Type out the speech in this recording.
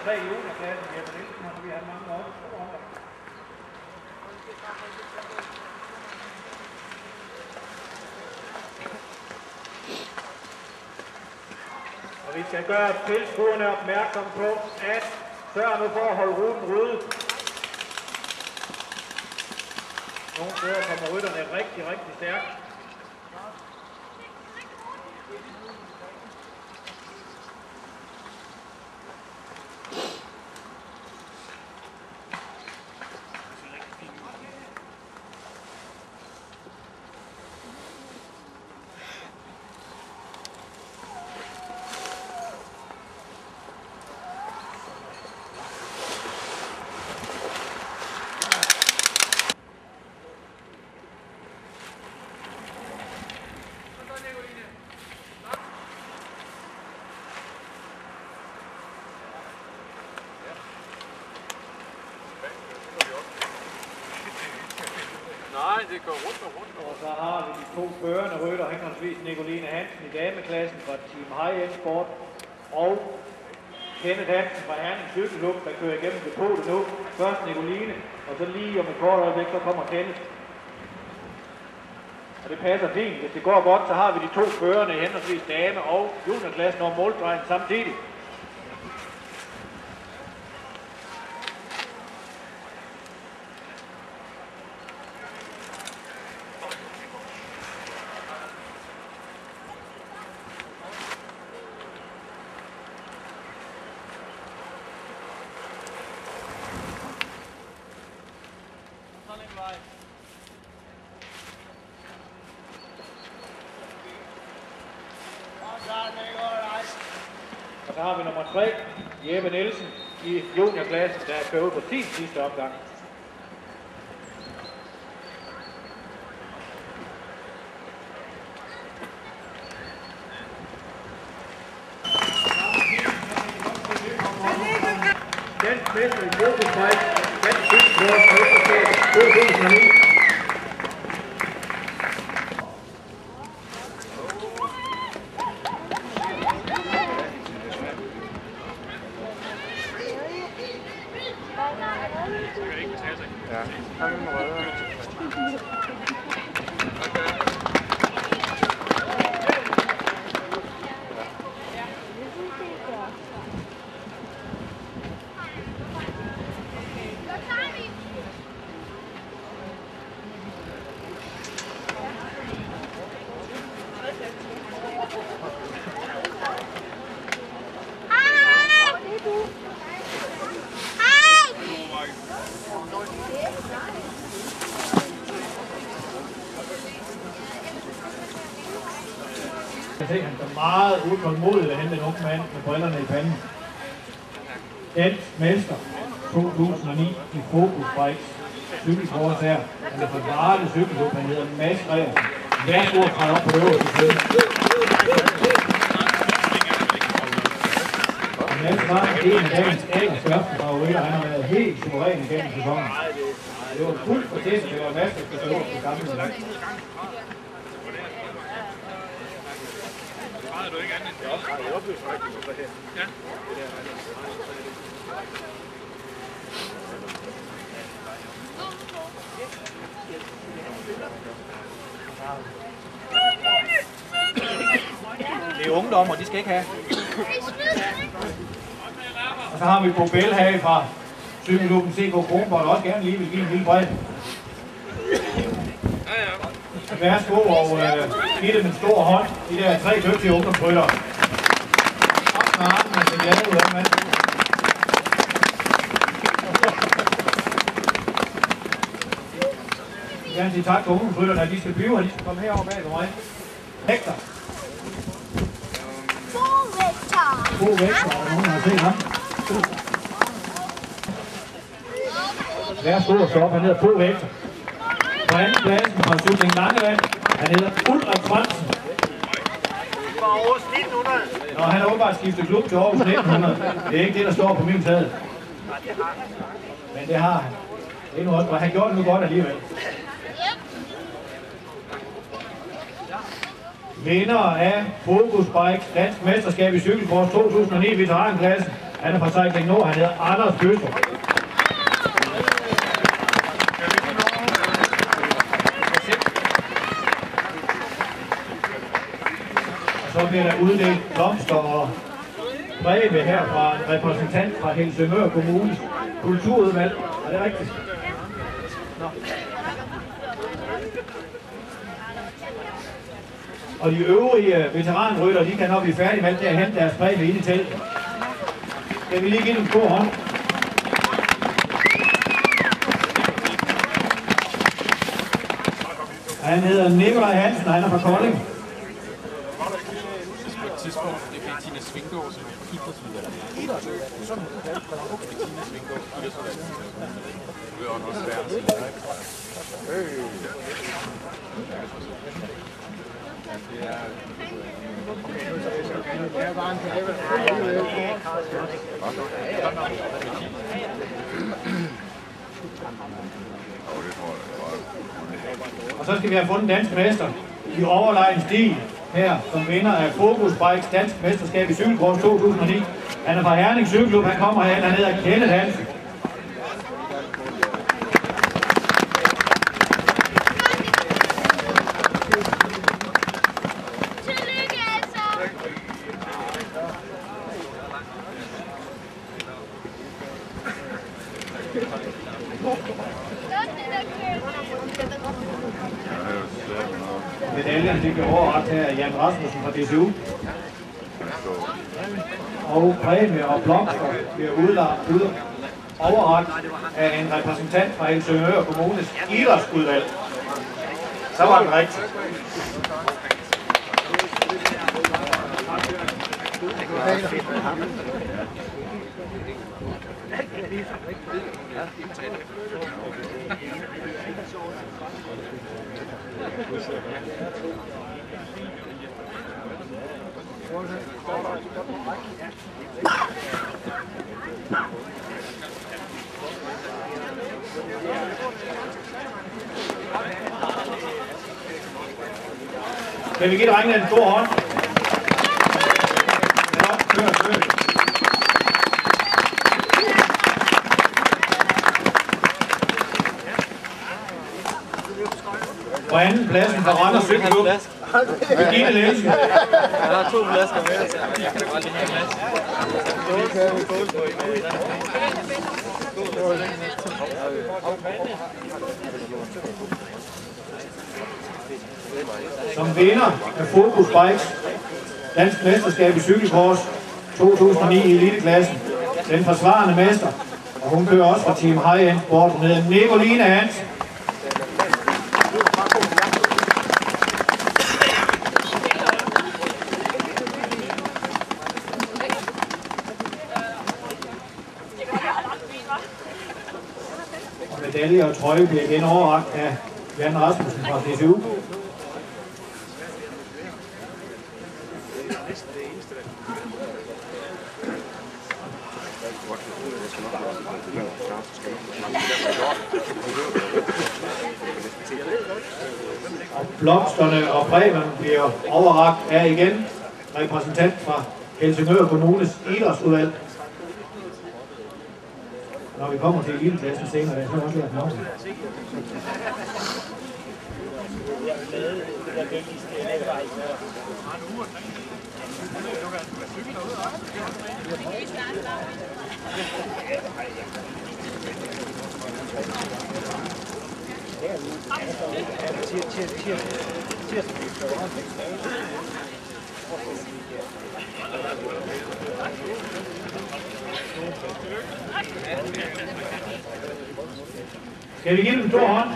3 i juniorklassen, Jeppe Nielsen, og så vi har mange år. Og vi skal gøre tilskuerne opmærksom på, at sørg nu for at holde ruten røde. Nogle steder kommer rytterne rigtig stærkt. Nej, det går rundt og rundt. Og så har vi de 2 førende rytter, henholdsvis Nicoline Hansen i dameklassen fra Team High End Sport og Kenneth Hansen fra Herning Cykelklub, der kører igennem depotet nu. Først Nicoline, og så lige om et kort øjeblik, så kommer Kenneth. Og det passer fint. Hvis det går godt, så har vi de 2 førende i henholdsvis dame- og juniorklassen over målstregen samtidig. Og så har vi nummer 3, Jeppe Nielsen i juniorklassen, der kører ud på sin sidste omgang. Dansk mester i fokusfight, dansk cykelsport, 2009. Ja, han er den røde. Jeg kan se, han er meget utålmodig at hente en ung mand med brillerne i panden. Dansk mester 2009 i Focus Bikes cykelkurs her. Han er fra Varde Cykelklub, han hedder Mads Gregersen. Værsgo at træde op på øverste side. Mads var en af dagens allerstørste favoritter. Han har været helt suveræn igennem sæsonen. Det var fuldt fortjent, det var Mads, der skal stå på gamle land. Du ikke andet? Ja, jeg oplever faktisk det her. Ja. Det er ungdom, og de skal ikke have. Og så har vi Bobel her fra cykelklubben CK Kronborg, der også gerne lige vil give en lille bred. Værsgo og give dem en stor hånd, de der 3 dygtige ungdomsrytter. Op med armen, og se glade ud af, mand. Jeg vil gerne sige tak til ungdomsrytterne, at de skal blive, og de skal komme herover bag ved mig. Hector. Bo Vægter, og nogen har set ham. Værsgo og så op, han hedder Bo Vægter. På anden pladsen fra Cykling Langeland, han hedder Ulrik Fransen. Nå, han har åbenbart skiftet klub til Aarhus 1900. Det er ikke det, der står på min tale. Men det har han. Det er nu også, han gjorde det nu godt alligevel. Vinder af Focus Bikes Dansk Mesterskab i Cykelkurs 2009 veteranklassen. Han er fra Cycling Nord, han hedder Anders Bøstrup. Så bliver der uddelt blomster og breve her fra en repræsentant fra Helsingør Kommunes kulturudvalg. Er det rigtigt? Nå. Og de øvrige veteranrytter, de kan nok blive færdige med alt det at hente deres breve ind i teltet. Skal vi lige give dem en god hånd? Han hedder Nikolaj Hansen, og han er fra Kolding. Tidspunkt, det fik Tina Svinggaard, som er fra idrætsudvalget. Tina Svinggaard, idrætsudvalget. Det er også svært at sige. Og så skal vi have fundet dansk mester i overlegen stil her, som vinder af Focus Bikes dansk mesterskab i cykelkurs 2009. Han er fra Herning Cykelklub, han kommer herhen, han hedder Kenneth Hansen. Medaljen fik overrakt her af Jan Rasmussen fra DCU. Og præmie og blomster bliver overrakt af en repræsentant fra Helsingør Kommunes idrætsudvalg. Så var den rigtig. Kan vi give drengene en stor hånd? Ja, kør. På anden pladsen for Randers Cykelklub. Birgitte Nielsen. Jeg har 2 flasker med. Jeg kan da godt lide en glas. Som vinder af Focus Bikes dansk mesterskab i cykelkurs 2009 i eliteklassen. Den forsvarende mester. Og hun kører også fra Team High End Sport. Hun hedder Nicoline Hansen. Medalje og trøje bliver igen overrakt af Jan Rasmussen fra DCU. Og blomsterne og brevene bliver overrakt af igen repræsentant fra Helsingør Kommunes idrætsudvalg. Når vi kommer til eliteklassen senere, så er også lidt nok. Skal vi give dem en stor hånd?